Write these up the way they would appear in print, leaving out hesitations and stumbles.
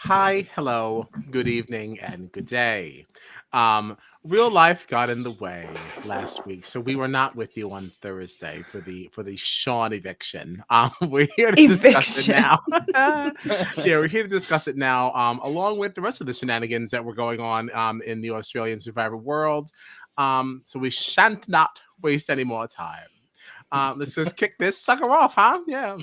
Hi, hello, good evening, and good day. Real life got in the way last week, so we were not with you on Thursday for the Shaun eviction. We're here to discuss it Eviction. now. Yeah, we're here to discuss it now, along with the rest of the shenanigans that were going on in the Australian Survivor world. So we shan't not waste any more time. Let's just kick this sucker off, huh? Yeah.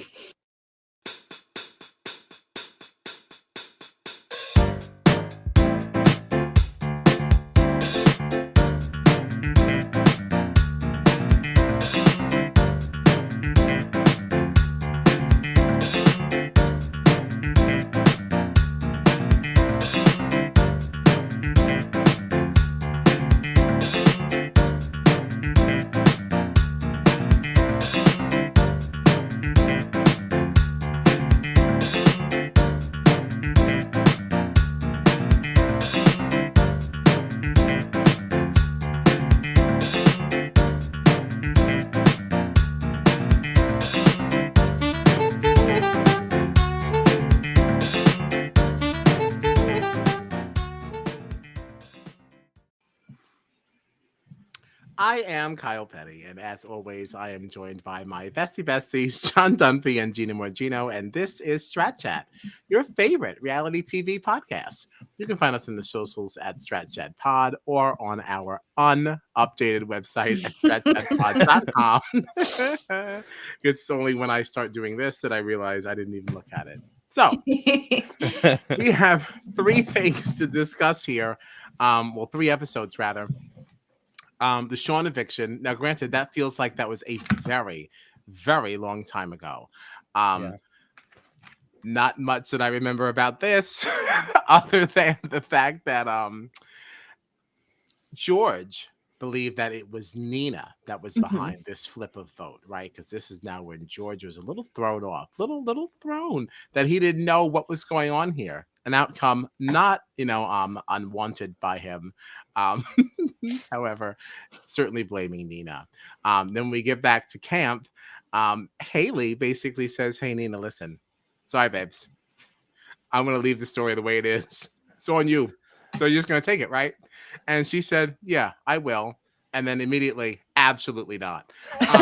I am Kyle Petty, and as always, I am joined by my besties, John Dunphy and Gina Morgino, and this is Strat Chat, your favorite reality TV podcast. You can find us in the socials at Strat Chat Pod or on our unupdated website at stratchatpod.com. It's only when I start doing this that I realize I didn't even look at it. So, we have three things to discuss here. Three episodes rather. The Shaun eviction. Now, granted, that feels like that was a very, very long time ago. Yeah. Not much that I remember about this, other than the fact that George believed that it was Nina that was behind this flip of vote, right? Because this is now when George was a little thrown off, little thrown that he didn't know what was going on here. An outcome not, unwanted by him. Um, however, certainly blaming Nina. Then we get back to camp. Haley basically says, "Hey, Nina, listen. Sorry, babes. I'm going to leave the story the way it is. It's on you. So you're just going to take it, right?" And she said, "Yeah, I will." And then immediately, absolutely not. What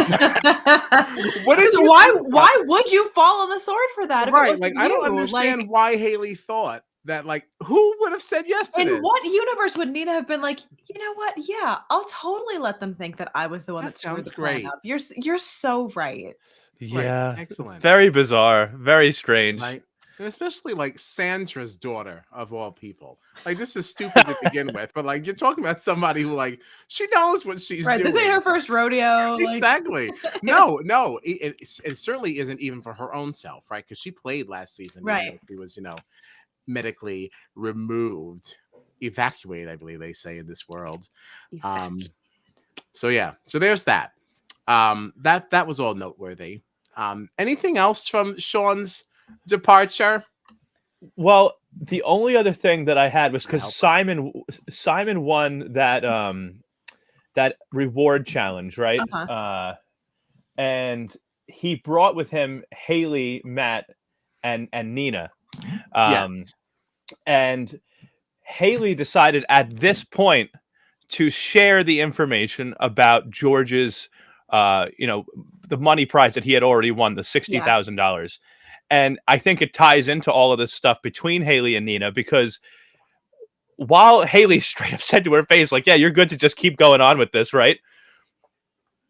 did you think about why would you fall on the sword for that if it right? wasn't I don't you? understand why Haley thought that. Who would have said yes to In this? what universe would Nina have been like, you know what? Yeah, I'll totally let them think that I was the one That that screwed sounds the plan great. up. You're so right. Yeah. Excellent. Very bizarre. Very strange. Right? And especially Sandra's daughter of all people. This is stupid to begin with, but you're talking about somebody who she knows what she's Right, doing. this ain't her first rodeo. Exactly. No, it certainly isn't even for her own self, right? Because she played last season, even Right. though she was, medically removed, evacuated, I believe they say in this world. So there's that. That was all noteworthy. Anything else from Shaun's departure? Well, the only other thing that I had was Help because us. Simon won that reward challenge, right? And he brought with him Haley, Matt, and Nina. Yes. And Haley decided at this point to share the information about George's, the money prize that he had already won, the $60,000. And I think it ties into all of this stuff between Haley and Nina, because while Haley straight up said to her face, yeah, you're good to just keep going on with this, right?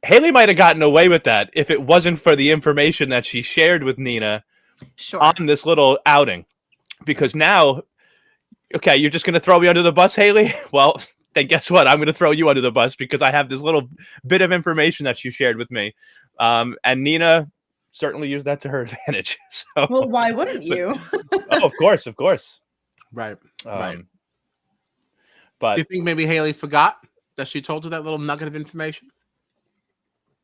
Haley might have gotten away with that if it wasn't for the information that she shared with Nina on this little outing. Because now, okay, you're just going to throw me under the bus, Haley? Well, then guess what? I'm going to throw you under the bus because I have this little bit of information that you shared with me. And Nina certainly used that to her advantage. So, well, why wouldn't you? Of course. Right. But do you think maybe Haley forgot that she told her that little nugget of information?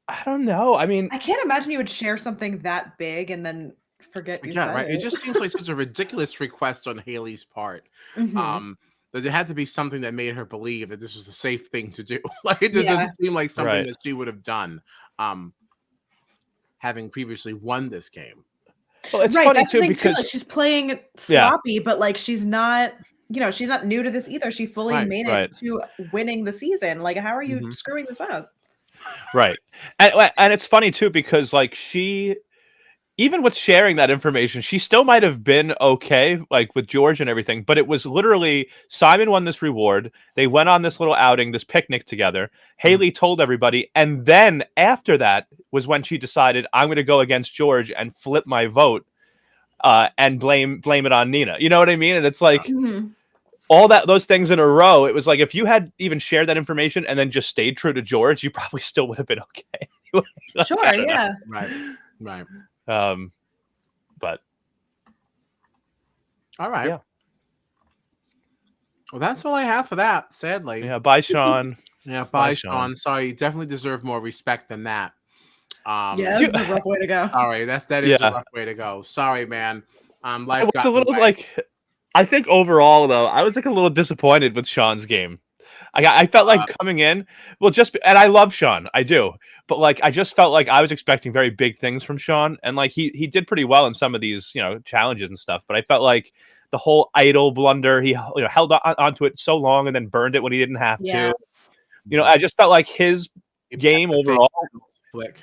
I don't know. I mean, I can't imagine you would share something that big and then forget you said right. it. It just seems like such a ridiculous request on Haley's part. That there had to be something that made her believe that this was a safe thing to do. It just doesn't seem like something that she would have done, having previously won this game. Well, it's Right, funny that's the too thing too, because like, she's playing yeah, sloppy, but, like, she's not she's not new to this either, she fully Right. made it right. to winning the season, like, how are you Mhm. screwing this up? Right. And it's funny too because like she even with sharing that information, she still might have been okay, like with George and everything, but it was literally Simon won this reward. They went on this little outing, this picnic together. Mhm. Haley told everybody, and then after that was when she decided I'm going to go against George and flip my vote and blame it on Nina. You know what I mean? And it's like Mhm. all those things in a row. It was like if you had even shared that information and then just stayed true to George, you probably still would have been okay. Like, Sure, I don't yeah. Right. Right. know. But All right. yeah, Well, that's all I have for that, sadly. yeah. Bye, Shaun. Yeah, Bye, bye, Shaun. Sean. Sorry, you definitely deserve more respect than that. Yeah, Do this is a rough way to go. Sorry, that is a yeah. rough way to go. Sorry, man. I Life was got a in the little way. like, I think overall though, I was like a little disappointed with Sean's game. I felt like Uh, coming in, well, and I love Shaun, I do, but like I just felt like I was expecting very big things from Shaun, and like he did pretty well in some of these challenges and stuff. But I felt like the whole idol blunder, he held onto it so long and then burned it when he didn't have Yeah. to. I just felt like his he passed game the fake overall, flick.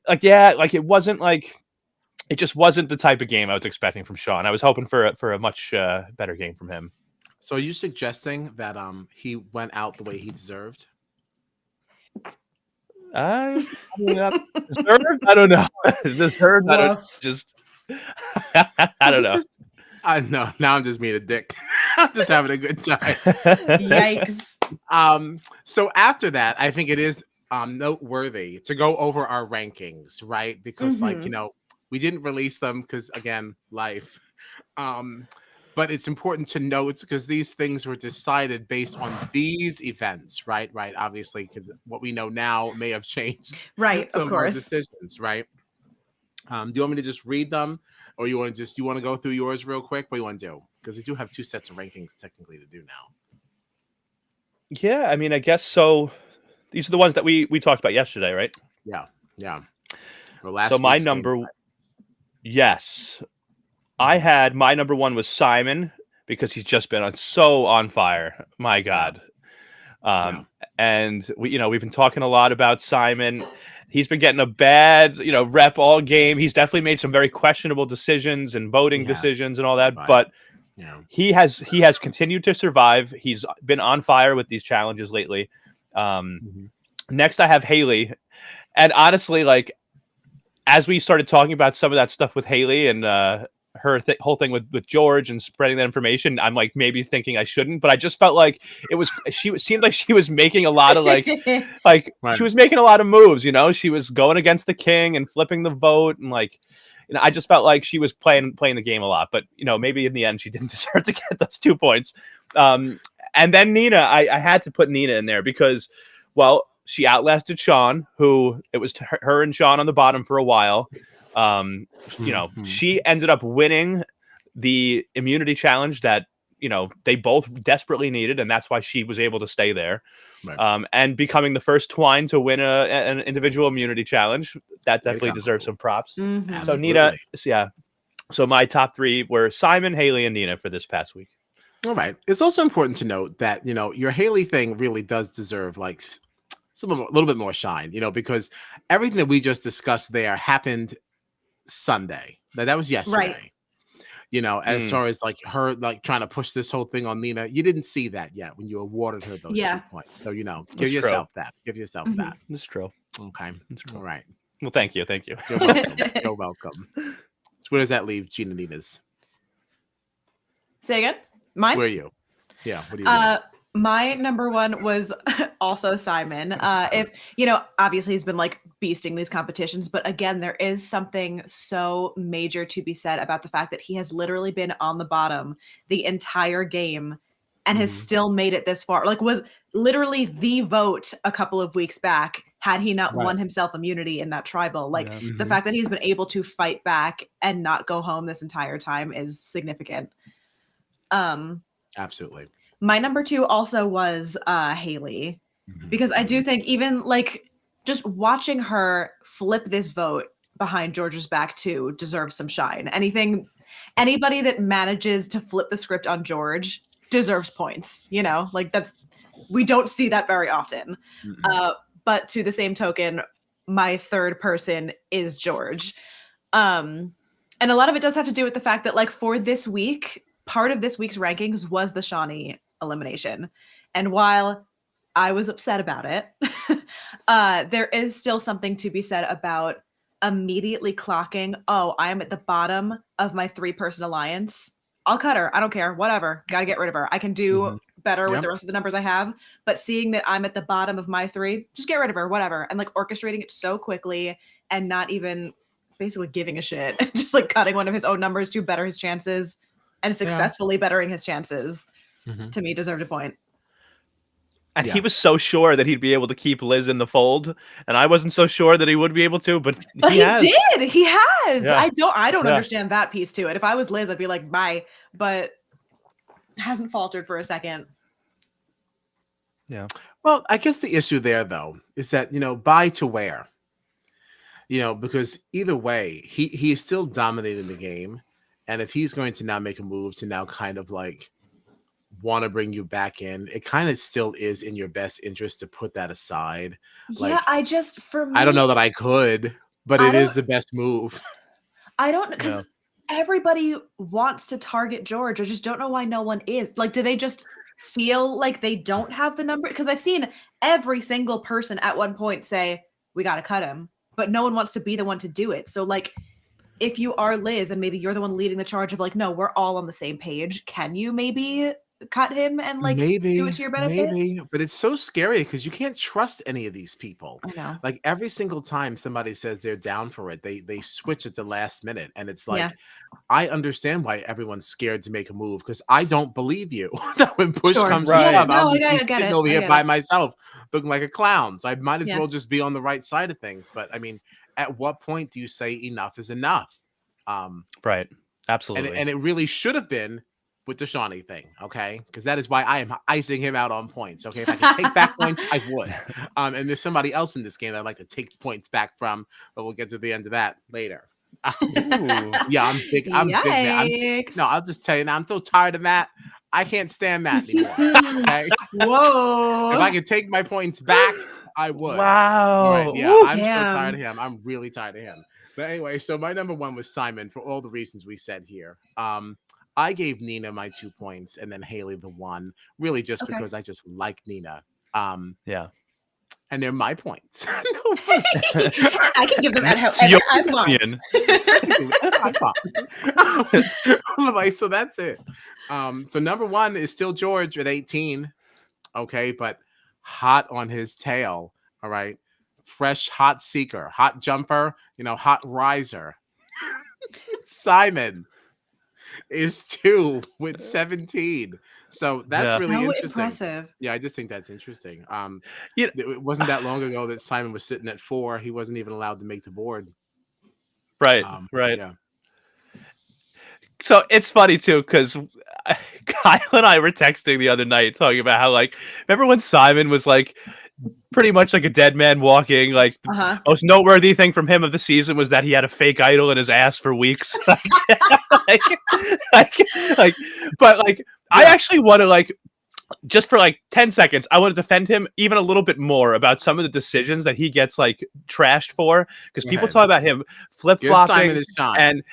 like it wasn't like it just wasn't the type of game I was expecting from Shaun. I was hoping for a much better game from him. So are you suggesting that he went out the way he deserved? I mean, deserved. I don't know. Deserved. I don't Woof. just. I don't know. I know. Now I'm just being a dick. I'm just having a good time. Yikes. So after that, I think it is noteworthy to go over our rankings, right? Because Mhm. we didn't release them because again, life. Um, but it's important to note because these things were decided based on these events, right? Right. Obviously, because what we know now may have changed Right, of some of our course. decisions, right? Do you want me to just read them, or you want to go through yours real quick? What do you want to do? Because we do have two sets of rankings technically to do now. Yeah, I mean, I guess so. These are the ones that we talked about yesterday, right? Yeah, yeah. Or So last my week's game. number, yes, I had my number one was Simon because he's just been so on fire. My God. Yeah. And we've been talking a lot about Simon. He's been getting a bad, rep all game. He's definitely made some very questionable decisions and voting Yeah. decisions and all that, Right. but Yeah. he has continued to survive. He's been on fire with these challenges lately. Mhm. Next, I have Haley, and honestly, like as we started talking about some of that stuff with Haley and her whole thing with George and spreading that information, I'm like maybe thinking I shouldn't, but I just felt like seemed like she was making a lot of like Right. she was making a lot of moves. She was going against the king and flipping the vote, and like I just felt like she was playing the game a lot. But maybe in the end she didn't deserve to get those 2 points. And then Nina, I had to put Nina in there because, well, she outlasted Shaun, who it was her and Shaun on the bottom for a while. Mhm. She ended up winning the immunity challenge that they both desperately needed, and that's why she was able to stay there. Right. And becoming the first Twine to win an individual immunity challenge. That Way to definitely go. deserves some props. Mhm. So Nina, Absolutely. yeah. So my top three were Simon, Haley, and Nina for this past week. All right. It's also important to note that your Haley thing really does deserve like a little bit more shine, because everything that we just discussed there happened Sunday. That was yesterday. Right. As Mm. far as like her like trying to push this whole thing on Nina, you didn't see that yet when you awarded her those 2 Yeah. points. So give That's yourself that. Give yourself Mhm. that. That's true. Okay. That's true. All right. Well, thank you. You're welcome. You're welcome. So where does that leave Gina Nina's? Say again? Mine? Where are you? Yeah. What are you doing? My number one was also Simon. If obviously he's been like beasting these competitions, but again, there is something so major to be said about the fact that he has literally been on the bottom the entire game and has Mhm. still made it this far. Like, was literally the vote a couple of weeks back had he not Right. won himself immunity in that tribal. Like, Yeah. the Mhm. fact that he's been able to fight back and not go home this entire time is significant. Absolutely. My number two also was Haley, Mhm. because I do think even like just watching her flip this vote behind George's back too deserves some shine. Anybody that manages to flip the script on George deserves points, you know? Like we don't see that very often. But to the same token, my third person is George. And a lot of it does have to do with the fact that, like, for this week, part of this week's rankings was the Shawnee elimination. And while I was upset about it, there is still something to be said about immediately clocking, oh, I am at the bottom of my 3-person alliance. I'll cut her. I don't care. Whatever. Got to get rid of her. I can do better with the rest of the numbers I have. But seeing that I'm at the bottom of my 3, just get rid of her. Whatever. And like orchestrating it so quickly and not even basically giving a shit. Just like cutting one of his own numbers to better his chances and successfully bettering his chances, to me, deserved a point. And he was so sure that he'd be able to keep Liz in the fold, and I wasn't so sure that he would be able to, but he has. Did. He has. Yeah. I don't understand that piece to it. If I was Liz, I'd be like, bye. But hasn't faltered for a second. Yeah. Well, I guess the issue there, though, is that, buy to where? Because either way, he is still dominating the game. And if he's going to now make a move to now kind of like want to bring you back in, it kind of still is in your best interest to put that aside. Yeah, for me, I don't know that I could, but it is the best move. I don't, because everybody wants to target George. I just don't know why no one is. Like, do they just feel like they don't have the number? Because I've seen every single person at one point say, we got to cut him, but no one wants to be the one to do it. So like, if you are Liz and maybe you're the one leading the charge of like, no, we're all on the same page, can you maybe cut him and like do it to your benefit? Maybe, but it's so scary because you can't trust any of these people. I know. Like every single time somebody says they're down for it, they switch at the last minute, and it's like, I understand why everyone's scared to make a move because I don't believe you that when push comes to shove, I'll just be sitting over here by myself looking like a clown. So I might as well just be on the right side of things. But I mean, at what point do you say enough is enough? Right. Absolutely. And it really should have been with the Shawnee thing, okay? Because that is why I am icing him out on points, okay? If I could take back points, I would. And there's somebody else in this game that I'd like to take points back from, but we'll get to the end of that later. Yeah, I'm big. I'm big. I'll just tell you now, I'm so tired of Matt. I can't stand Matt anymore, okay? Whoa. If I could take my points back, I would. Wow. Right, yeah, I'm so tired of him. I'm really tired of him. But anyway, so my number 1 was Simon for all the reasons we said here. I gave Nina my 2 points and then Haley the 1, really just because I just like Nina. And they're my points. I can give them at however I want. So that's it. So number 1 is still George at 18. Okay, but hot on his tail. All right. Fresh, hot seeker, hot jumper, hot riser. Simon is 2 with 17. So that's really interesting. Impressive. Yeah, I just think that's interesting. It wasn't that long ago that Simon was sitting at 4. He wasn't even allowed to make the board. Right. Right. Yeah. So it's funny too, because Kyle and I were texting the other night talking about how, like, remember when Simon was like pretty much like a dead man walking? Like, the most noteworthy thing from him of the season was that he had a fake idol in his ass for weeks. I actually want to, like, just for like 10 seconds, I want to defend him even a little bit more about some of the decisions that he gets like trashed for, because people talk about him flip-flopping and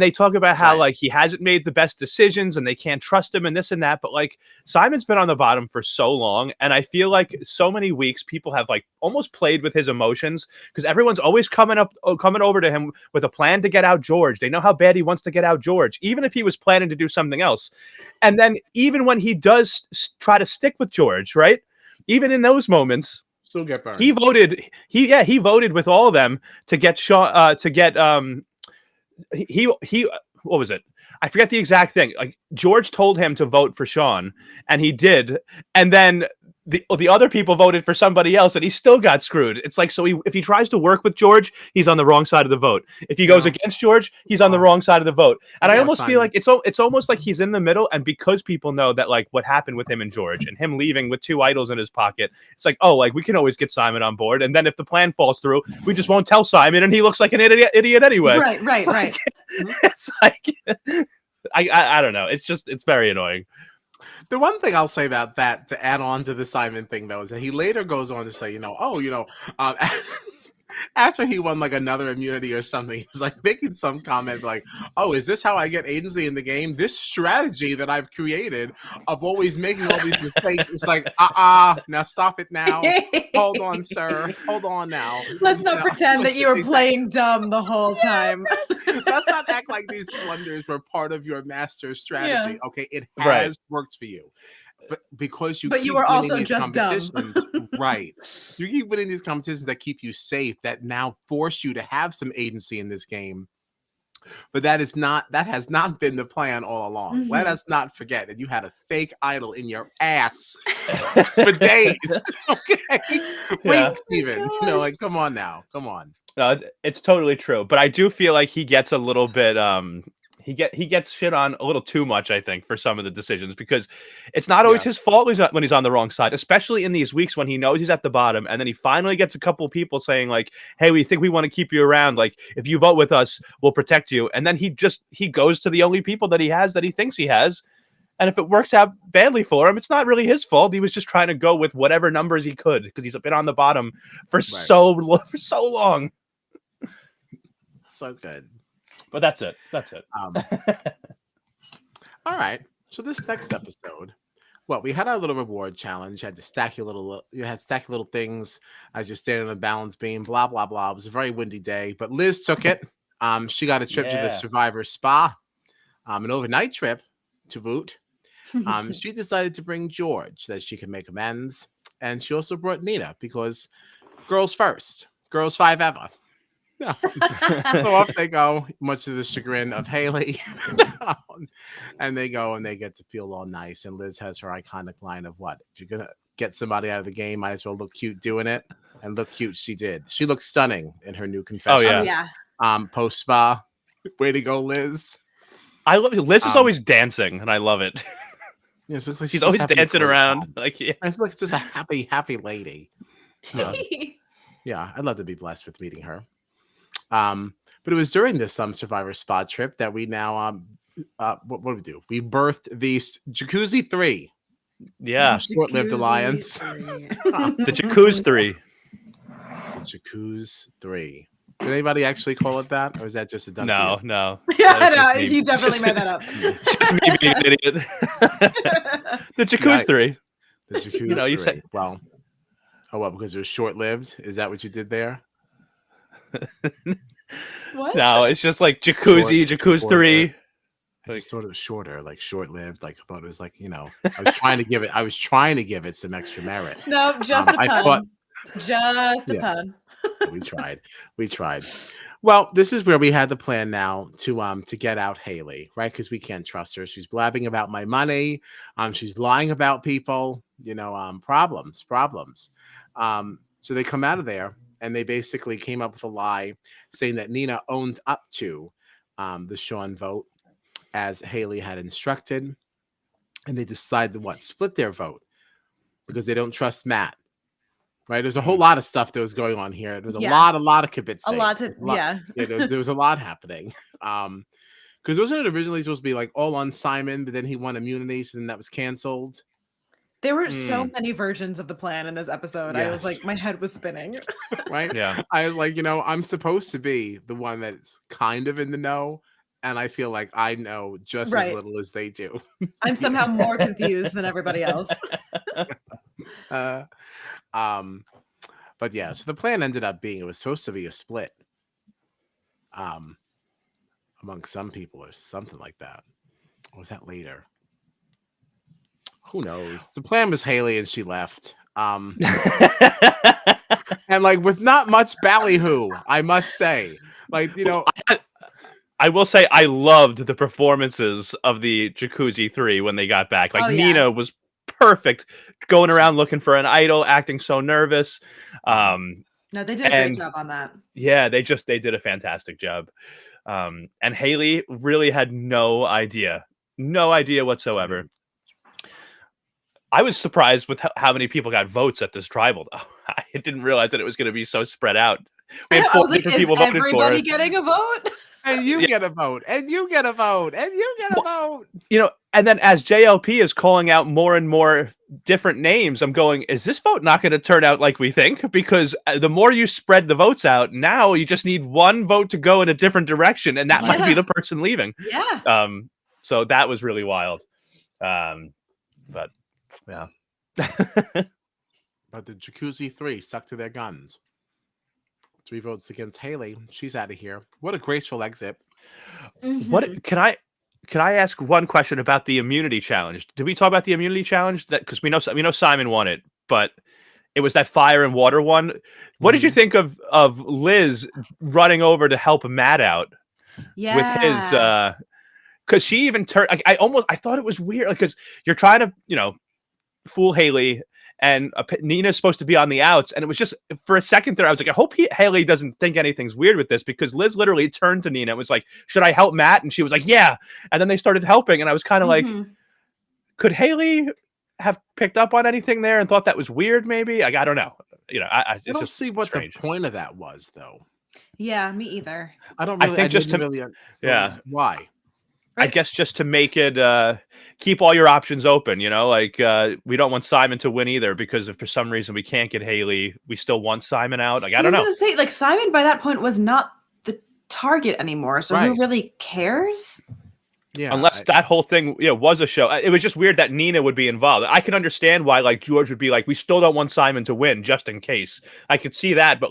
they talk about how like he hasn't made the best decisions and they can't trust him and this and that. But like, Simon's been on the bottom for so long, and I feel like so many weeks people have like almost played with his emotions, because everyone's always coming over to him with a plan to get out George. They know how bad he wants to get out George, even if he was planning to do something else. And then even when he does try to stick with George, right? Even in those moments, still get burned. He voted with all of them to get Shaun. What was it? I forget the exact thing. Like, George told him to vote for Shaun, and he did. And then the other people voted for somebody else and he still got screwed. It's like, so if he tries to work with George, he's on the wrong side of the vote. If he goes against George, he's on the wrong side of the vote. And I almost feel like it's almost like he's in the middle, and because people know that like what happened with him and George and him leaving with 2 idols in his pocket, it's like, oh, like we can always get Simon on board, and then if the plan falls through, we just won't tell Simon and he looks like an idiot anyway. Right. It's like I don't know. It's very annoying. The one thing I'll say about that, to add on to the Simon thing, though, is that he later goes on to say, after he won like another immunity or something, he's like making some comment like, oh, is this how I get agency in the game? This strategy that I've created of always making all these mistakes, it's like, now stop it now. Hold on, sir. Hold on now. Let's not pretend that you were playing dumb the whole time. Let's not act like these blunders were part of your master strategy. Yeah. Okay, it has worked for you. But because you were also just dumb. Right. You keep winning these competitions that keep you safe, that now force you to have some agency in this game. But that has not been the plan all along. Mm-hmm. Let us not forget that you had a fake idol in your ass for days. Okay. Weeks even. Like, come on now. Come on. No, it's totally true. But I do feel like he gets a little bit he gets shit on a little too much, I think, for some of the decisions, because it's not always his fault when he's on the wrong side, especially in these weeks when he knows he's at the bottom, and then he finally gets a couple people saying like, hey, we think we want to keep you around, like if you vote with us, we'll protect you. And then he goes to the only people that he has, that he thinks he has, and if it works out badly for him, it's not really his fault. He was just trying to go with whatever numbers he could, because he's been on the bottom for so long. So good. But that's it. All right. So this next episode, we had our little reward challenge. You had to stack your little things as you're standing on a balance beam, blah, blah, blah. It was a very windy day, but Liz took it. She got a trip to the Survivor Spa, an overnight trip to boot. She decided to bring George so that she could make amends. And she also brought Nina, because girls first, girls 5 ever. So off they go, much to the chagrin of Haley. And they go and they get to feel all nice. And Liz has her iconic line of, what? If you're going to get somebody out of the game, might as well look cute doing it. And look cute she did. She looks stunning in her new confession. Oh, yeah. Post spa. Way to go, Liz. I love it. Liz is always dancing, and I love it. Yeah, so it looks like she's always dancing around. Like, it's like just a happy lady. Yeah, I'd love to be blessed with meeting her. But it was during this Survivor Spa trip that we now what do we do? We birthed the Jacuzzi 3. Yeah. Short-lived alliance. The Jacuzzi 3. Jacuzzi 3. Did anybody actually call it that? Or is that just a dumb No. Yeah, no, he definitely made that up. Just me being an idiot. The Jacuzzi 3. The Jacuzzi 3. You said, well, because it was short-lived? Is that what you did there? What? No, it's just like Jacuzzi 3. I just thought it was shorter, like short-lived. Like, I thought it was like, I was trying to give it some extra merit. No, just a pun. Just a pun. We tried. Well, this is where we had the plan now to get out Haley, right? Because we can't trust her. She's blabbing about my money. She's lying about people. Problems. So they come out of there. And they basically came up with a lie saying that Nina owned up to the Shaun vote as Haley had instructed. And they decided to split their vote because they don't trust Matt. Right? There's a whole lot of stuff that was going on here. There was a lot of kibitzing. There was a lot happening. Because wasn't it originally supposed to be like all on Simon, but then he won immunity, so then that was canceled. There were so many versions of the plan in this episode. Yes. I was like, my head was spinning. Right? Yeah. I was like, I'm supposed to be the one that's kind of in the know, and I feel like I know just as little as they do. I'm somehow more confused than everybody else. But yeah, so the plan ended up being it was supposed to be a split among some people or something like that. Or was that later? Who knows? The plan was Haley and she left. And like with not much ballyhoo, I must say. Like, I will say I loved the performances of the Jacuzzi 3 when they got back. Like Nina was perfect, going around looking for an idol, acting so nervous. No, they did a great And job on that. yeah, they did a fantastic job. And Haley really had no idea whatsoever. I was surprised with how many people got votes at this tribal, though. I didn't realize that it was going to be so spread out. We had I 4 was like, different is people voting for everybody it. getting a vote? And you Yeah. get a vote, and you get a vote, and you get a vote. You know, and then as JLP is calling out more and more different names, I'm going, is this vote not going to turn out like we think? Because the more you spread the votes out, now you just need one vote to go in a different direction, and that might be the person leaving. Yeah. So that was really wild. But yeah. But the Jacuzzi 3 stuck to their guns. 3 votes against Haley. She's out of here. What a graceful exit. What can I ask one question about the immunity challenge? Did we talk about the immunity challenge? That because we know Simon won it, but it was that fire and water one. What did you think of Liz running over to help Matt out with his? Because she even turned. I thought it was weird, because you're trying to fool Haley. And Nina's supposed to be on the outs. And it was just, for a second there, I was like, I hope Haley doesn't think anything's weird with this, because Liz literally turned to Nina and was like, should I help Matt? And she was like, yeah. And then they started helping. And I was kind of like, could Haley have picked up on anything there and thought that was weird, maybe? Like, I don't know. I don't see what strange. The point of that was, though. Yeah, me either. I don't really, I think just to, really, why? I guess just to make it keep all your options open, we don't want Simon to win either, because if for some reason we can't get Haley, we still want Simon out. Like, I don't know. I was going to say, Simon by that point was not the target anymore, so who really cares? Yeah, unless that whole thing was a show. It was just weird that Nina would be involved. I can understand why George would be like, we still don't want Simon to win just in case. I could see that, but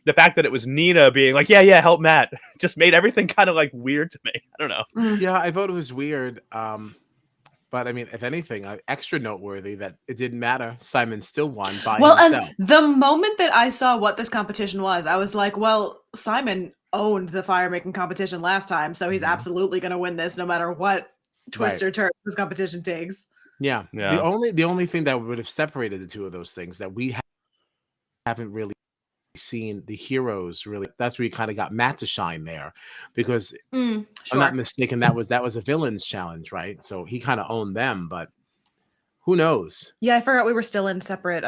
the fact that it was Nina being like, yeah, help Matt, just made everything kind of weird to me. I don't know. Yeah, I thought it was weird. But I mean, if anything, extra noteworthy that it didn't matter. Simon still won by himself. And the moment that I saw what this competition was, I was like, well, Simon owned the fire making competition last time, so he's absolutely going to win this no matter what twist or turn this competition takes. Yeah. The only thing that would have separated the two of those things that we haven't really seen the heroes really. That's where you kind of got Matt to shine there, because I'm not mistaken, that was a villains challenge, right? So he kind of owned them, but who knows? Yeah, I forgot we were still in separate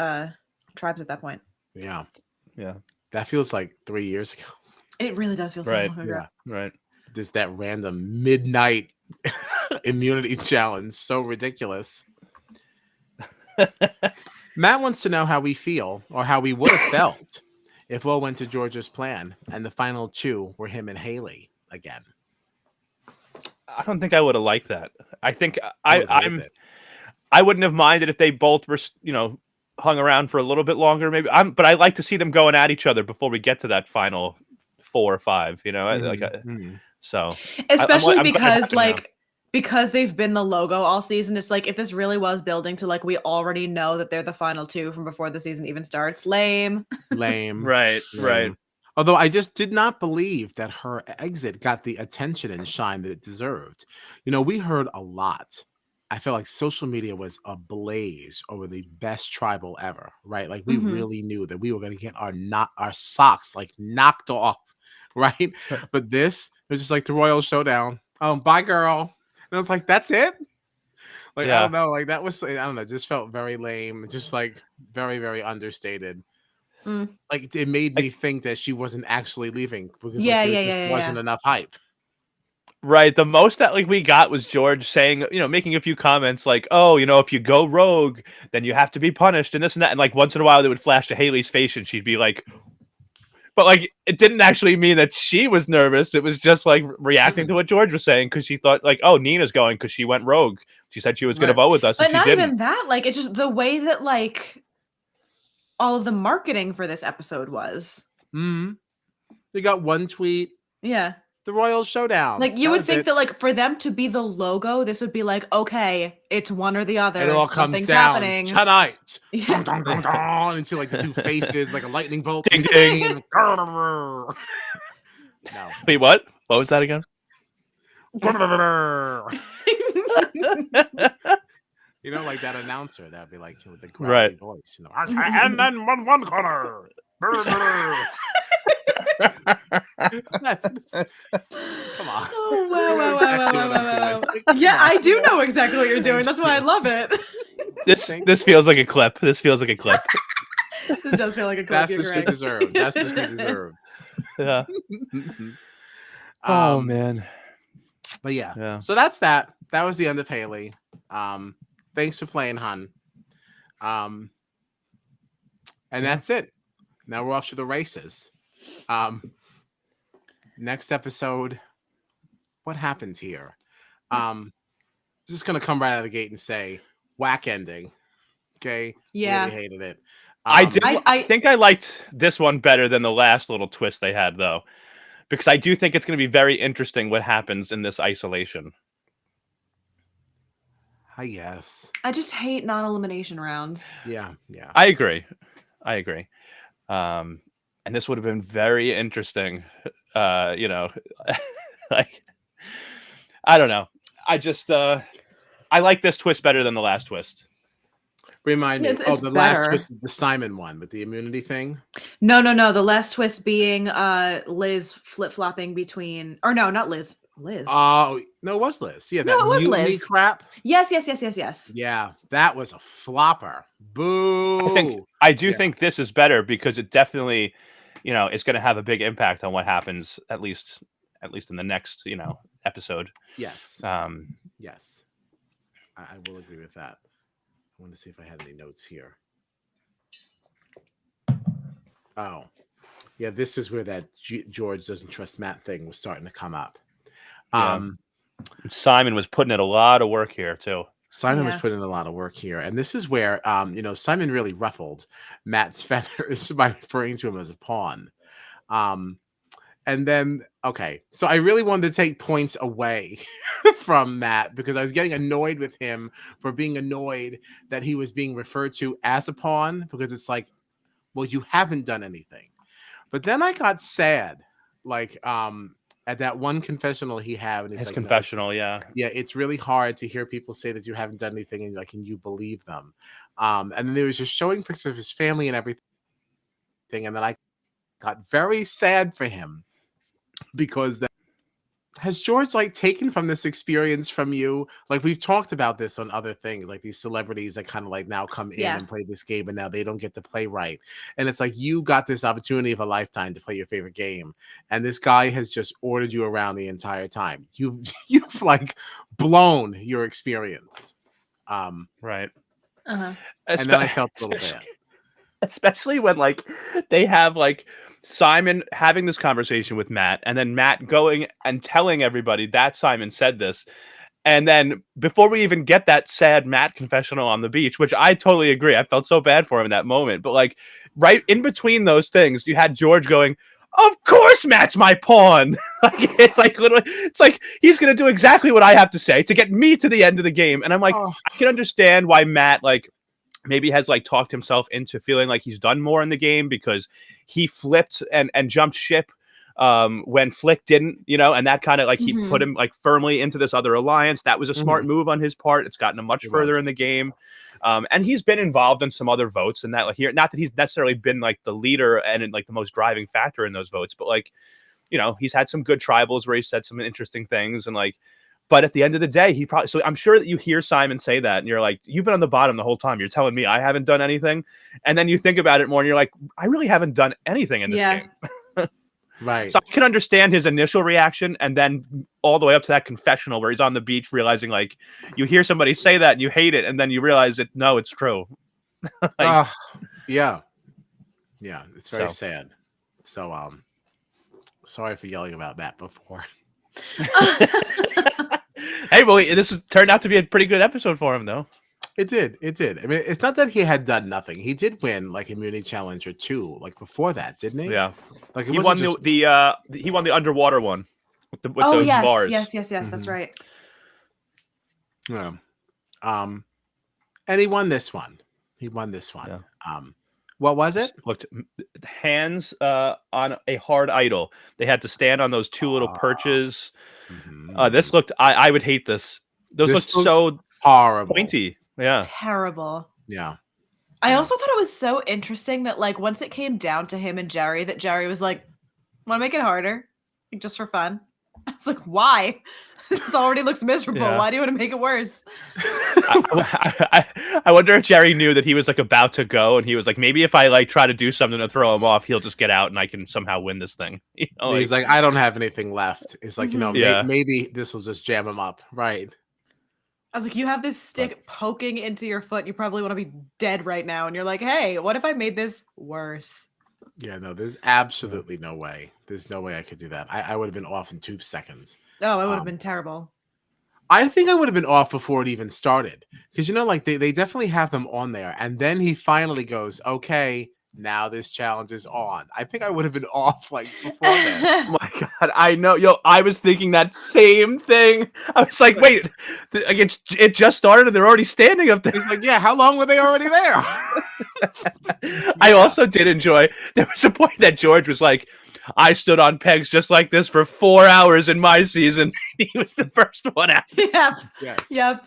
tribes at that point. Yeah. That feels like 3 years ago. It really does feel so long ago. Yeah, right. Just that random midnight immunity challenge, so ridiculous. Matt wants to know how we feel, or how we would have felt if Will went to George's plan and the final 2 were him and Haley again. I don't think I would have liked that. I think I wouldn't have minded if they both were, hung around for a little bit longer, maybe. But I like to see them going at each other before we get to that final 4 or 5. So especially because they've been the logo all season. It's like, if this really was building to we already know that they're the final 2 from before the season even starts. Lame. Right. Although I just did not believe that her exit got the attention and shine that it deserved. We heard a lot. I feel like social media was ablaze over the best tribal ever, right? We really knew that we were going to get our socks knocked off, right? But this was just the Royal Showdown. Oh, bye, girl. And I was like, that's it? I don't know. That was, I don't know. It just felt very lame. Just very, very understated. It made me think that she wasn't actually leaving, because there wasn't enough hype. Right. The most that we got was George saying, making a few comments oh, if you go rogue, then you have to be punished and this and that. And once in a while they would flash to Haley's face and she'd be like, but it didn't actually mean that she was nervous. It was just reacting to what George was saying, because she thought oh, Nina's going because she went rogue. She said she was going to vote with us. But and not she didn't. even that. It's just the way that all of the marketing for this episode was. They got one tweet. Yeah. The Royal Showdown. You would think that for them to be the logo, this would be okay, it's one or the other. It all comes down happening tonight. Yeah. Dun, dun, dun, dun, into the 2 faces, a lightning bolt. Ding ding. No. Wait, what? What was that again? You know, like that announcer that'd be like with the Right. gravelly voice. You know, and then one corner. That's come on. Oh, wow, You know wow, wow, exactly wow, what wow, I'm doing. wow, wow. Like, come Yeah, on, I you do know exactly what you're doing. That's why I love it. Thank This feels like a clip. This feels like a clip. This does feel like a clip. That's You're what she correct. deserved. That's what she deserved. Yeah. Oh um, man. but yeah. Yeah. So that's that. That was the end of Haley. Thanks for playing, hun. And Yeah. that's it. Now we're off to the races. Next episode, what happens here? Just gonna come right out of the gate and say, whack ending. Okay. Yeah. Really hated it. I did. I- I think I liked this one better than the last little twist they had, though, because I do think it's going to be very interesting what happens in this isolation. I guess. I just hate non-elimination rounds. Yeah. I agree. And this would have been very interesting. You know, like I don't know. I just I like this twist better than the last twist. Remind me. It's the last better. twist, the Simon one with the immunity thing. No. The last twist being Liz flip-flopping between, or no, not Liz. Liz. Oh no, it was Liz. Yeah, No, that it was mutiny Liz. crap. Yes. Yeah, that was a flopper. Boo. I do think this is better because it definitely, you know, it's going to have a big impact on what happens at least in the next, you know, episode. Yes. Yes. I will agree with that. I want to see if I had any notes here. Oh, yeah. This is where that George doesn't trust Matt thing was starting to come up. Yeah. Simon was putting in a lot of work here too. Simon was putting in a lot of work here, and this is where you know, Simon really ruffled Matt's feathers by referring to him as a pawn. And then, okay, so I really wanted to take points away from Matt because I was getting annoyed with him for being annoyed that he was being referred to as a pawn, because it's like, well, you haven't done anything. But then I got sad, like at that one confessional he had, and he's His like, confessional, yeah, it's really hard to hear people say that you haven't done anything, and like, can you believe them? And then there was just showing pictures of his family and everything, and then I got very sad for him. Because has George like taken from this experience from you? Like, we've talked about this on other things, like these celebrities that kind of like now come in and play this game, and now they don't get to play right. And it's like, you got this opportunity of a lifetime to play your favorite game, and this guy has just ordered you around the entire time. You've like blown your experience. right. Uh-huh. And then I felt a little bad. Especially when like they have like Simon having this conversation with Matt, and then Matt going and telling everybody that Simon said this. And then before we even get that sad Matt confessional on the beach, which I totally agree, I felt so bad for him in that moment. But like right in between those things, you had George going, "Of course, Matt's my pawn." Like it's like literally, it's like he's gonna do exactly what I have to say to get me to the end of the game. And I'm like, I can understand why Matt like maybe has like talked himself into feeling like he's done more in the game because he flipped and jumped ship when Flick didn't, you know, and that kind of like he put him like firmly into this other alliance. That was a smart move on his part. It's gotten him much further in the game. And he's been involved in some other votes, and that like here, not that he's necessarily been like the leader and like the most driving factor in those votes, but like, you know, he's had some good tribals where he said some interesting things, and like, but at the end of the day, he probably, so I'm sure that you hear Simon say that and you're like, you've been on the bottom the whole time. You're telling me I haven't done anything. And then you think about it more and you're like, I really haven't done anything in this game. Right. So I can understand his initial reaction, and then all the way up to that confessional where he's on the beach realizing like you hear somebody say that and you hate it, and then you realize that no, it's true. Like, yeah, it's very sad. So sorry for yelling about that before. Hey, well, this turned out to be a pretty good episode for him, though. It did. I mean, it's not that he had done nothing. He did win like immunity challenge or two, like before that, didn't he? Yeah. Like he won he won the underwater one with those bars. Yes. That's right. Yeah. And he won this one. Yeah. What was it? Looked hands on a hard idol. They had to stand on those two little perches. This looked. I would hate this. Those looked so horrible. pointy. Yeah. Terrible. Yeah. I Yeah. also thought it was so interesting that like once it came down to him and Jerry, that Jerry was like, "Want to make it harder, like, just for fun?" I was like, "Why? This already looks miserable. Yeah. Why do you want to make it worse?" I wonder if Jerry knew that he was like about to go, and he was like, maybe if I like try to do something to throw him off, he'll just get out, and I can somehow win this thing. You know, He's like, I don't have anything left. It's like, Yeah. maybe this will just jam him up. Right. I was like, "You have this stick poking into your foot. You probably want to be dead right now." And you're like, "Hey, what if I made this worse?" Yeah, no, there's absolutely no way. There's no way I could do that. I would have been off in 2 seconds. Oh, it would have Um, been terrible. I think I would have been off before it even started. Because, like, they definitely have them on there. And then he finally goes, okay, now this challenge is on. I think I would have been off, like, before then. Oh my God, I know. Yo, I was thinking that same thing. I was like, wait, like it just started and they're already standing up there. He's like, yeah, how long were they already there? I also did enjoy, there was a point that George was like, I stood on pegs just like this for 4 hours in my season. He was the first one out. Yep. Yes. Yep.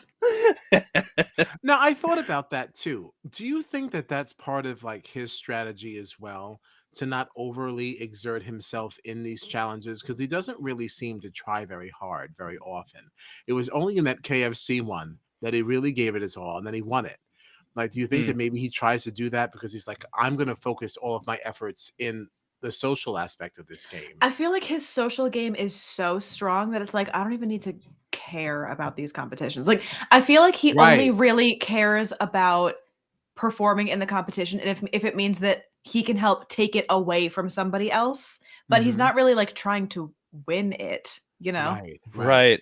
Now, I thought about that too. Do you think that that's part of like his strategy as well, to not overly exert himself in these challenges? Because he doesn't really seem to try very hard very often. It was only in that KFC one that he really gave it his all, and then he won it. Like, do you think that maybe he tries to do that because he's like, I'm going to focus all of my efforts in the social aspect of this game? I feel like his social game is so strong that it's like, I don't even need to care about these competitions. Like, I feel like he only Right. really cares about performing in the competition, and if it means that he can help take it away from somebody else, but he's Mhm. not really like trying to win it, you know? Right. Right.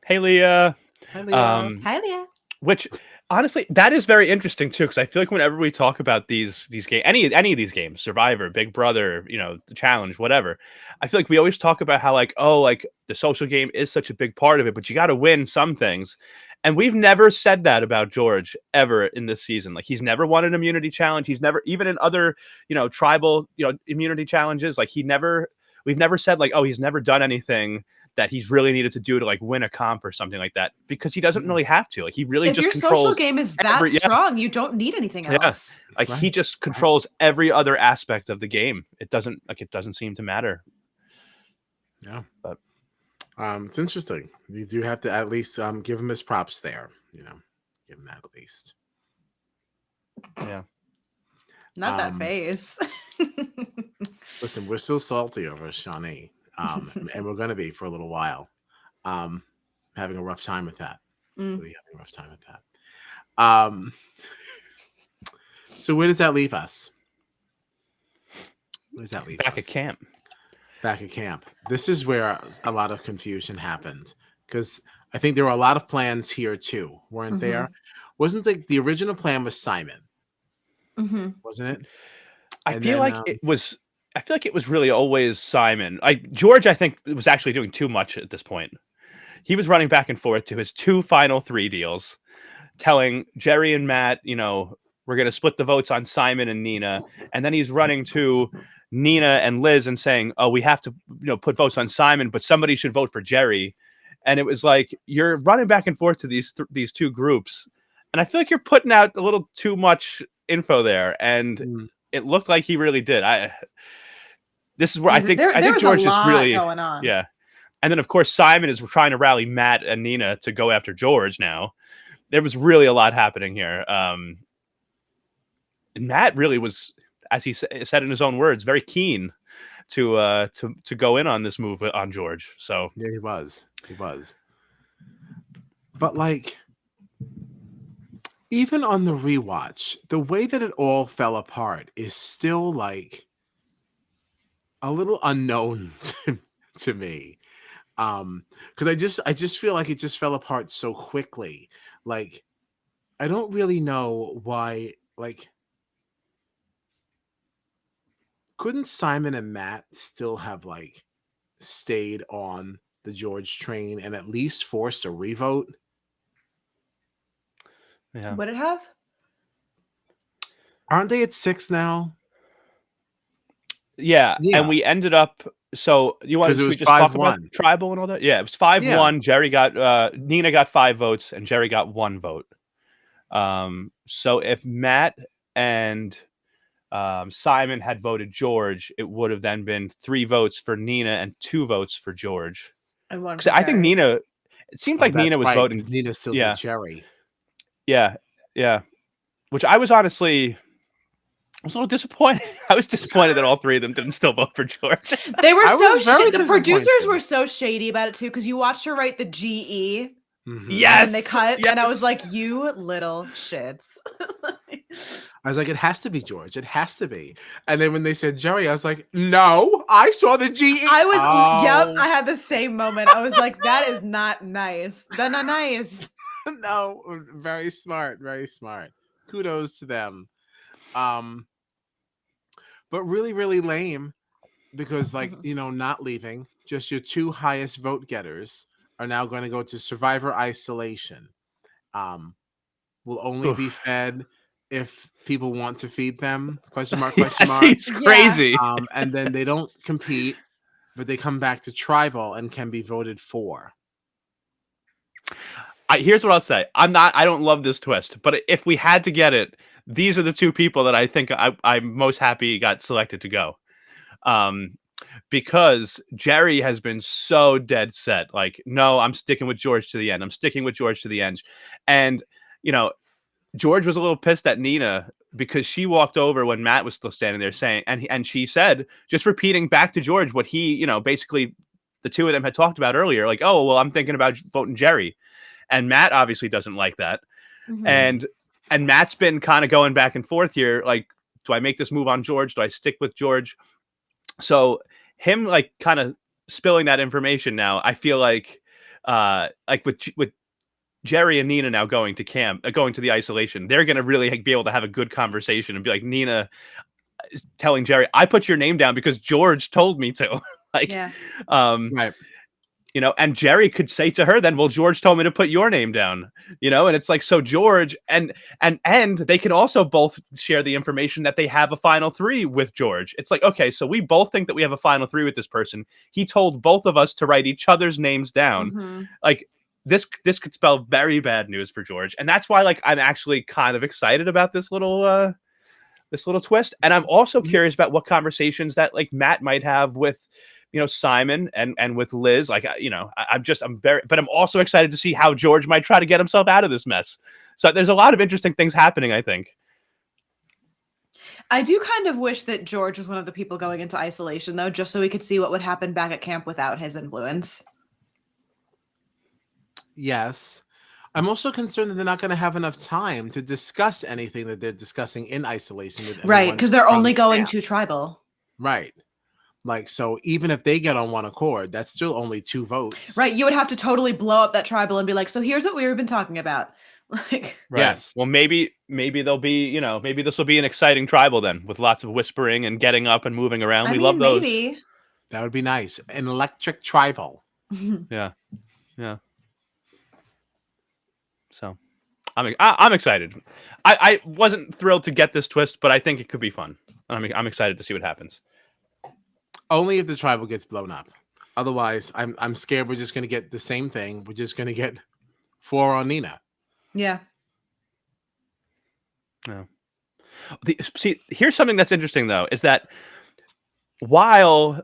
Hey, Leah. Hi, Leah. Hi, Leah. Which honestly, that is very interesting too, because I feel like whenever we talk about these games, any of these games, Survivor, Big Brother, the challenge, whatever, I feel like we always talk about how like, oh, like the social game is such a big part of it, but you got to win some things. And we've never said that about George ever in this season. Like, he's never won an immunity challenge. He's never, even in other, tribal, immunity challenges, like we've never said like, oh, he's never done anything that he's really needed to do to like win a comp or something like that, because he doesn't really have to. Like, he really If just your controls social game is that every- yeah. strong, you don't need anything Yeah. else. Like, Right. he just controls every other aspect of the game. It doesn't seem to matter. Yeah. But it's interesting. You do have to at least give him his props there. Give him that at least. yeah. Not that Um, face. Listen, we're still salty over Shawnee, and we're going to be for a little while. Having a rough time with that. Really having a rough time with that. So where does that leave us? Where does that leave Back us? at camp. Back at camp. This is where a lot of confusion happened, because I think there were a lot of plans here too, weren't there? Wasn't the original plan was Simon, wasn't it? I And feel then, like it was. I feel like it was really always Simon. George, I think, was actually doing too much at this point. He was running back and forth to his 2 final 3 deals, telling Jerry and Matt, we're going to split the votes on Simon and Nina. And then he's running to Nina and Liz and saying, oh, we have to, put votes on Simon, but somebody should vote for Jerry. And it was like, you're running back and forth to these 2 groups. And I feel like you're putting out a little too much info there. And it looked like he really did. This is where I think George is really going on. Yeah. And then of course Simon is trying to rally Matt and Nina to go after George now. There was really a lot happening here. And Matt really was, as he said in his own words, very keen to go in on this move on George. So yeah, he was. But like, even on the rewatch, the way that it all fell apart is still like a little unknown to me. Because I just feel like it just fell apart so quickly. Like, I don't really know why. Like, couldn't Simon and Matt still have like stayed on the George train and at least forced a revote? yeah. Would it have? Aren't they at 6 now? Yeah. Yeah. And we ended up. So you want 'Cause it to was just talk 5-1. about tribal and all that? Yeah, it was 5-1. Yeah. Jerry got Nina got 5 votes and Jerry got 1 vote. So if Matt and Simon had voted George, it would have then been 3 votes for Nina and 2 votes for George. And one Because for I think Jerry. Nina, it seemed Oh, like that's Nina was right, voting. because Nina still did Yeah, Jerry. yeah, yeah. Which I was honestly, I was a little disappointed. I was disappointed that all 3 of them didn't still vote for George. They were I was very the producers disappointed. were so shady about it too, because you watched her write the GE Mhm. and they Yes, cut, and I was yes. like, you little shits. I was like, it has to be George. It has to be. And then when they said Jerry, I was like, no, I saw the GE. I was, yep, Oh, I had the same moment. I was like, that is not nice. That's not nice. no, very smart, very smart. Kudos to them. But really, really lame because, like, Mhm. you know, not leaving. Just your 2 highest vote getters are now going to go to Survivor isolation. Will only be Oof. fed if people want to feed them? Question mark, Yeah, question that mark. seems Yeah. crazy. And then they don't compete, but they come back to tribal and can be voted for. Here's what I'll say. I don't love this twist, but if we had to get it, these are the 2 people that I think I'm most happy got selected to go. Because Jerry has been so dead set. Like, no, I'm sticking with George to the end. I'm sticking with George to the end. And, you know, George was a little pissed at Nina because she walked over when Matt was still standing there saying, and she said, just repeating back to George what he, basically the 2 of them had talked about earlier, like, oh, well, I'm thinking about voting Jerry. And Matt obviously doesn't like that. Mhm. And Matt's been kind of going back and forth here. Like, do I make this move on George? Do I stick with George? So him like kind of spilling that information now, I feel like with Jerry and Nina now going to camp, going to the isolation, they're going to really be able to have a good conversation and be like, Nina is telling Jerry, I put your name down because George told me to. Like, Yeah. Right. And Jerry could say to her then, well, George told me to put your name down, and it's like, so George and they can also both share the information that they have a final 3 with George. It's like, okay, so we both think that we have a final 3 with this person. He told both of us to write each other's names down. Mhm. Like, this could spell very bad news for George. And that's why, like, I'm actually kind of excited about this little twist. And I'm also curious about what conversations that like Matt might have with, Simon and with Liz. Like, but I'm also excited to see how George might try to get himself out of this mess. So there's a lot of interesting things happening, I think. I do kind of wish that George was one of the people going into isolation, though, just so we could see what would happen back at camp without his influence. Yes. I'm also concerned that they're not going to have enough time to discuss anything that they're discussing in isolation with Right, anyone because they're from only going camp. to tribal. Right. Like, so even if they get on one accord, that's still only 2 votes. Right, you would have to totally blow up that tribal and be like, so here's what we've been talking about. Like, Right. Yes. Well, maybe they'll be, maybe this will be an exciting tribal then, with lots of whispering and getting up and moving around. I We mean, love those. maybe. That would be nice. An electric tribal. Yeah. Yeah. So I'm excited. I wasn't thrilled to get this twist, but I think it could be fun. I'm excited to see what happens. Only if the tribal gets blown up. Otherwise, I'm scared we're just going to get the same thing. We're just going to get 4 on Nina. Yeah. No. See, here's something that's interesting though, is that while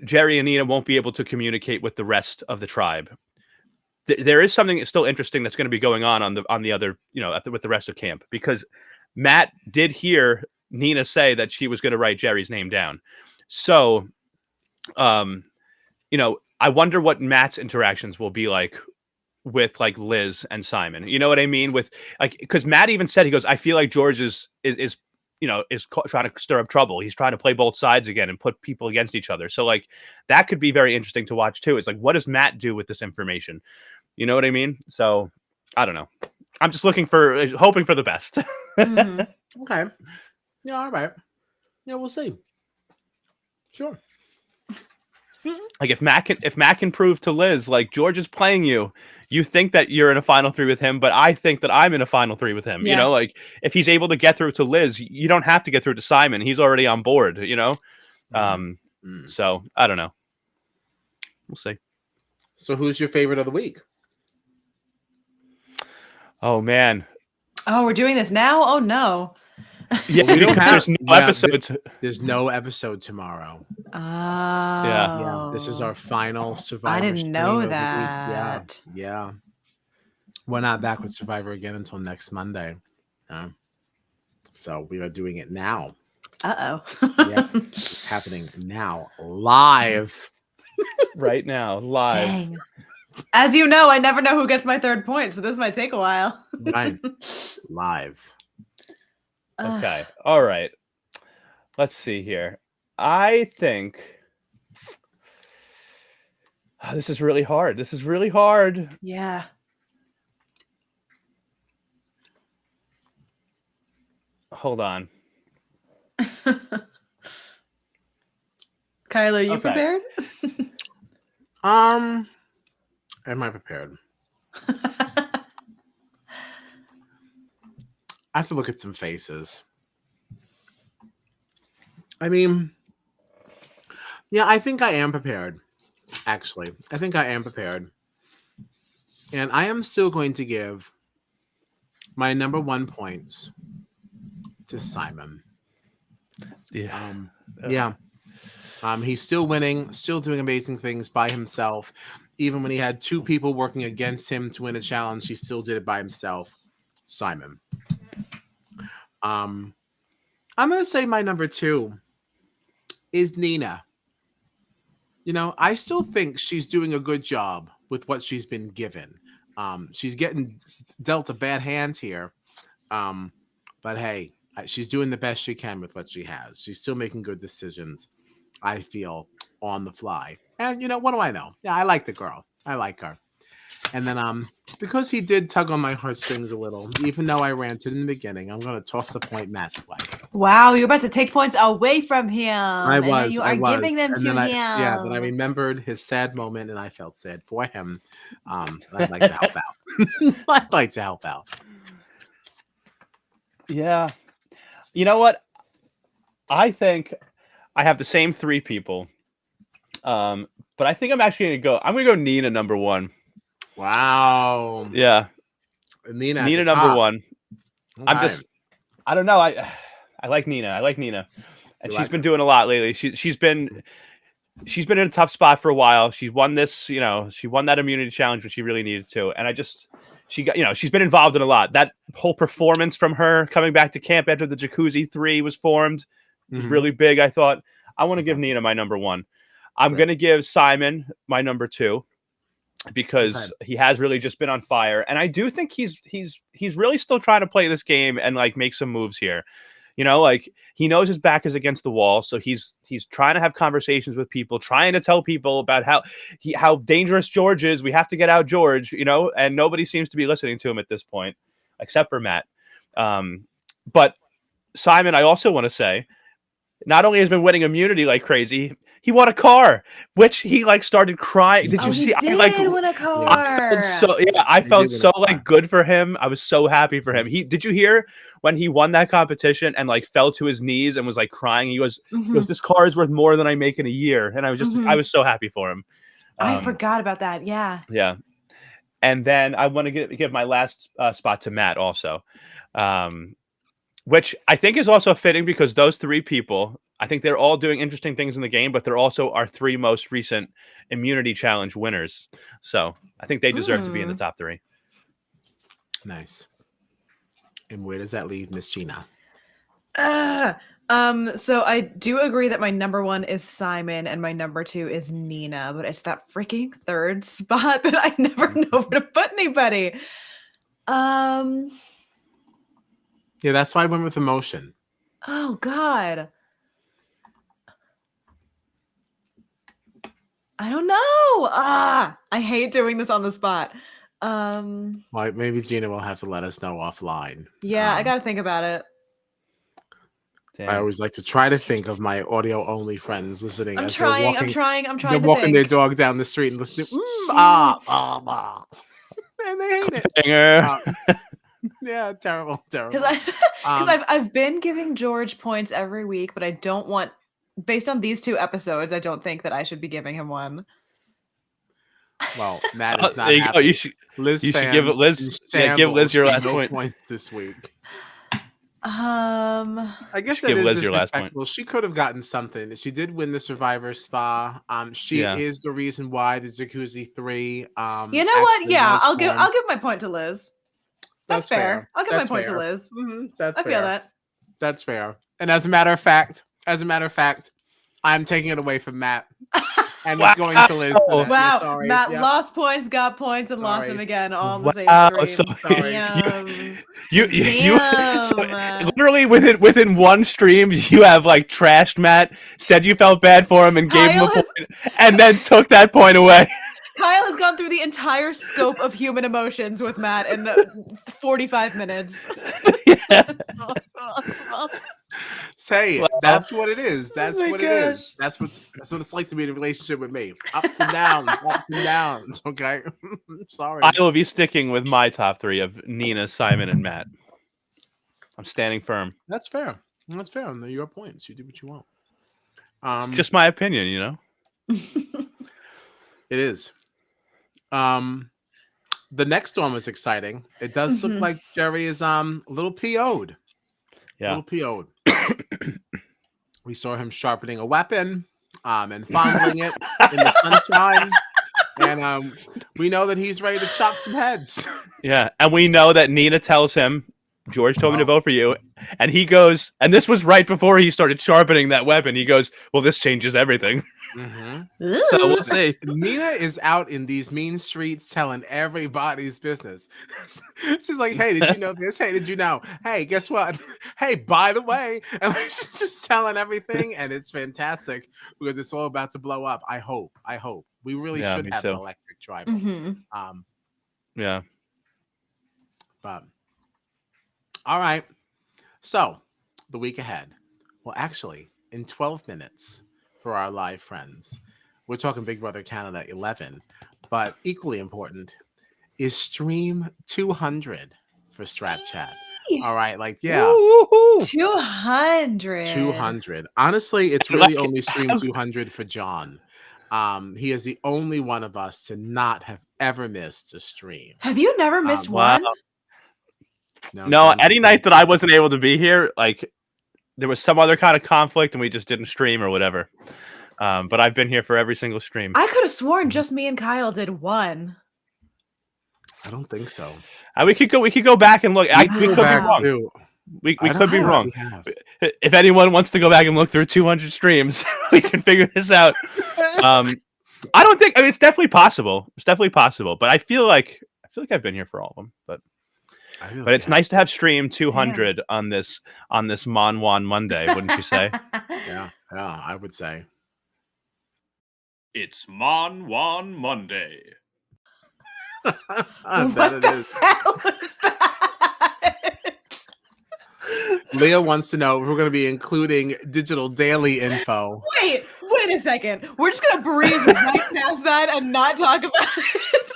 Jerry and Nina won't be able to communicate with the rest of the tribe, there is something still interesting that's going to be going on the other, with the rest of camp, because Matt did hear Nina say that she was going to write Jerry's name down. So, I wonder what Matt's interactions will be like with like Liz and Simon. You know what I mean? With like, because Matt even said, he goes, I feel like George is trying to stir up trouble. He's trying to play both sides again and put people against each other. So like that could be very interesting to watch too. It's like, what does Matt do with this information? You know what I mean? So I don't know. I'm just hoping for the best. Mm-hmm. Okay. Yeah. All right. Yeah. We'll see. Sure. Like if Matt can prove to Liz, like, George is playing you. You think that you're in a final 3 with him, but I think that I'm in a final 3 with him. Yeah. Like if he's able to get through to Liz, you don't have to get through to Simon. He's already on board, So I don't know. We'll see. So who's your favorite of the week? Oh man. Oh, we're doing this now? Oh no. Yeah, Well, we don't have. there's no Yeah, episodes. there's no episode tomorrow. Yeah. Yeah, this is our Oh. final I Survivor didn't stream know of the week. Yeah, that. yeah. We're not back with Survivor again until next Monday. So we are doing it now. Uh-oh. Yeah, it's happening now, live. Right now, live. Dang. As you know, I never know who gets my third point, so this might take a while. Right, live. Okay. All right. Let's see here. I think this is really hard. This is really hard. Yeah. Hold on. Kyla, are you Okay. prepared? Am I prepared? I have to look at some faces. I mean, yeah, I think I am prepared. Actually, I think I am prepared. And I am still going to give my number 1 points to Simon. Yeah. Yeah. He's still winning, still doing amazing things by himself. Even when he had 2 people working against him to win a challenge, he still did it by himself. Simon. I'm going to say my number 2 is Nina. You know, I still think she's doing a good job with what she's been given. She's getting dealt a bad hand here. But hey, she's doing the best she can with what she has. She's still making good decisions, I feel, on the fly. And you know, what do I know? Yeah, I like the girl. I like her. And then because he did tug on my heartstrings a little, even though I ranted in the beginning, I'm gonna toss the point Matt's way. Wow, you're about to take points away from him. I was. You are giving them and to then him. Yeah, then I remembered his sad moment and I felt sad for him. I'd like to help out. I'd like to help out. Yeah. You know what? I think I have the same 3 people. But I think I'm actually I'm gonna go Nina number 1. Wow. Yeah. Nina number 1. Okay. I don't know. I like Nina. I like Nina. And she's been doing a lot lately. She's been in a tough spot for a while. She won this, she won that immunity challenge when she really needed to. And she's been involved in a lot. That whole performance from her coming back to camp after the Jacuzzi 3 was formed was really big, I thought. I want to give Nina my number 1. I'm going to give Simon my number 2 because he has really just been on fire. And I do think he's really still trying to play this game and like make some moves here. Like he knows his back is against the wall, so he's trying to have conversations with people, trying to tell people about how dangerous George is. We have to get out George, and nobody seems to be listening to him at this point, except for Matt. But Simon, I also want to say, not only has been winning immunity like crazy, he won a car, which he like started crying. Did you see? He did win a car. I felt so good for him. I was so happy for him. Did you hear when he won that competition and like fell to his knees and was like crying? He goes, "This car is worth more than I make in a year," and I was so happy for him. I forgot about that. Yeah. Yeah. And then I want to give my last spot to Matt also, which I think is also fitting because those 3 people, I think they're all doing interesting things in the game, but they're also our 3 most recent immunity challenge winners. So I think they deserve to be in the top 3. Nice. And where does that leave Miss Gina? So I do agree that my number 1 is Simon and my number 2 is Nina, but it's that freaking third spot that I never know where to put anybody. Yeah, that's why I went with emotion. Oh God. I don't know. I hate doing this on the spot. Well, maybe Gina will have to let us know offline. Yeah, I gotta think about it. Damn. I always like to try to think of my audio only friends listening. I'm trying. They're walking their dog down the street and listening. And they hate it. Yeah, terrible. Because I've been giving George points every week, but I don't want, based on these 2 episodes, I don't think that I should be giving him one. Well, Matt is There not you go. happy. Liz You should give it fans in Liz. Yeah, give Liz shambles your with last no point. points this week. Um, I guess should that give is Liz your last point. disrespectful. She could have gotten something. She did win the Survivor Spa. She Yeah. is the reason why the Jacuzzi 3 you know what? actually Yeah, was I'll formed. give my point to Liz. That's fair. I'll give my That's point to fair. Liz. That's I fair. feel that. That's fair. And as a matter of fact, I'm taking it away from Matt. And it's going to Liz. For that. Wow, Sorry. Matt Yep. lost points, got points, and lost Sorry. them again all on the same Wow, stream. so Sorry. you so Damn. literally within one stream, you have like trashed Matt, said you felt bad for him, and gave him a point, and then took that point away. Kyle has gone through the entire scope of human emotions with Matt in 45 minutes. Say it. That's what it is. That's my what it is. That's what it's like to be in a relationship with me. Ups and downs. Okay. Sorry. I will be sticking with my top 3 of Nina, Simon, and Matt. I'm standing firm. That's fair. That's fair. They're your points. You do what you want. It's just my opinion, you know. It is. The next one was exciting. It does look like Jerry is a little PO'd. Yeah. A little PO'd. We saw him sharpening a weapon and fondling it in the sunshine. And we know that he's ready to chop some heads. Yeah. And we know that Nina tells him, George told me to vote for you. And he goes, and this was right before he started sharpening that weapon. He goes, well, this changes everything. So we'll see. Nina is out in these mean streets telling everybody's business. She's like, hey, did you know this? Hey, did you know? Hey, guess what? Hey, by the way. And she's just telling everything. And it's fantastic because it's all about to blow up. I hope. We really should have an electric tribal. Yeah. But all right. So the week ahead. Well, actually, in 12 minutes for our live friends, we're talking Big Brother Canada 11. But equally important is stream 200 for Strat Chat. All right. Like, yeah. 200. Honestly, it's really only stream 200 for John. He is the only one of us to not have ever missed a stream. Have you never missed one? No, any night that I wasn't able to be here, like there was some other kind of conflict and we just didn't stream or whatever. But I've been here for every single stream. I could have sworn just me and Kyle did one. I don't think so. We could go back and look. We could be wrong. Too. We could be wrong. If anyone wants to go back and look through 200 streams, we can figure this out. I don't think. I mean, it's definitely possible. But I feel like I've been here for all of them. But it's nice to have stream 200 on this Mon Juan Monday, wouldn't you say? Yeah, I would say. It's Mon Juan Monday. What the hell is that? Leah wants to know if we're going to be including digital daily info. Wait a second. We're just going to breeze right past that and not talk about it.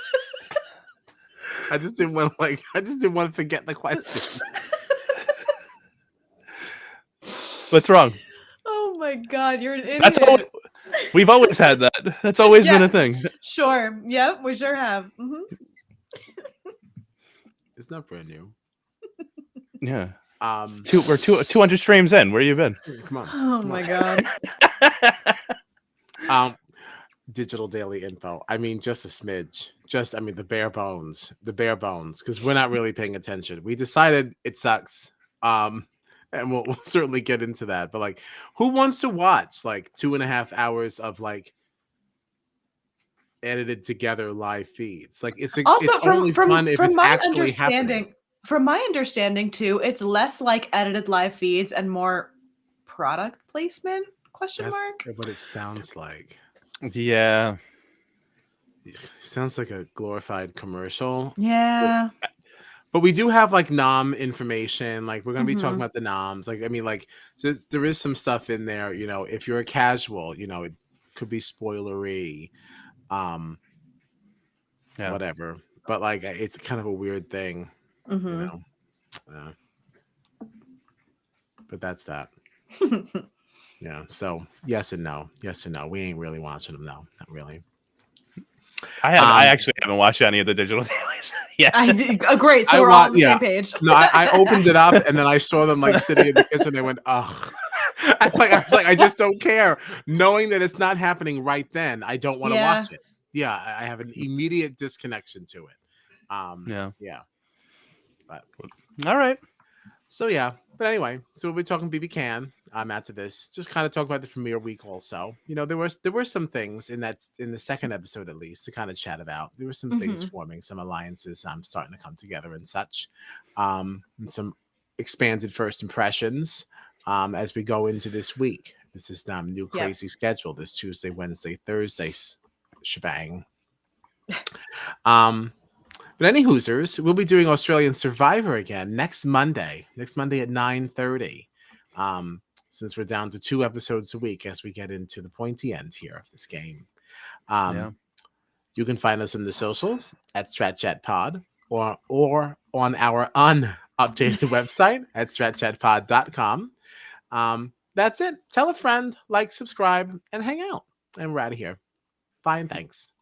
I just didn't want to forget the question. What's wrong? Oh my God, you're an idiot. We've always had that. That's always been a thing. Sure. Yep, we sure have. It's not brand new. Yeah. We're 200 streams in. Where you been? Come on. Oh my God. Digital daily info. I mean, just a smidge. The bare bones. Because we're not really paying attention. We decided it sucks. And we'll certainly get into that. But like, who wants to watch like 2.5 hours of like edited together live feeds? Like, it's only fun if it's actually happening. From my understanding too, it's less like edited live feeds and more product placement? That's what it sounds like. Yeah. It sounds like a glorified commercial. Yeah. But we do have like nom information. Like, we're going to be talking about the noms. Like, I mean, like, there is some stuff in there, you know, if you're a casual, you know, it could be spoilery, whatever. But like, it's kind of a weird thing, you know. But that's that. Yeah. So yes and no. We ain't really watching them. No, not really. I actually haven't watched any of the digital dailies yet. I did. Great. So we're all on the same page. No, I opened it up and then I saw them like sitting in the kitchen. They went, ugh. I was like, I just don't care. Knowing that it's not happening right then, I don't want to watch it. Yeah, I have an immediate disconnection to it. Yeah. But all right. So yeah, but anyway, so we'll be talking BB Can. After this, just kind of talk about the premiere week. Also, there were some things in the second episode at least to kind of chat about. There were some things forming, some alliances starting to come together and such, and some expanded first impressions as we go into this week. This is new crazy schedule. This Tuesday, Wednesday, Thursday shebang. But any Hoosers, we'll be doing Australian Survivor again next Monday at 9:30. Since we're down to 2 episodes a week as we get into the pointy end here of this game. You can find us on the socials at StratChatPod or on our unupdated website at StratChatPod.com. That's it. Tell a friend, like, subscribe, and hang out. And we're out of here. Bye and thanks.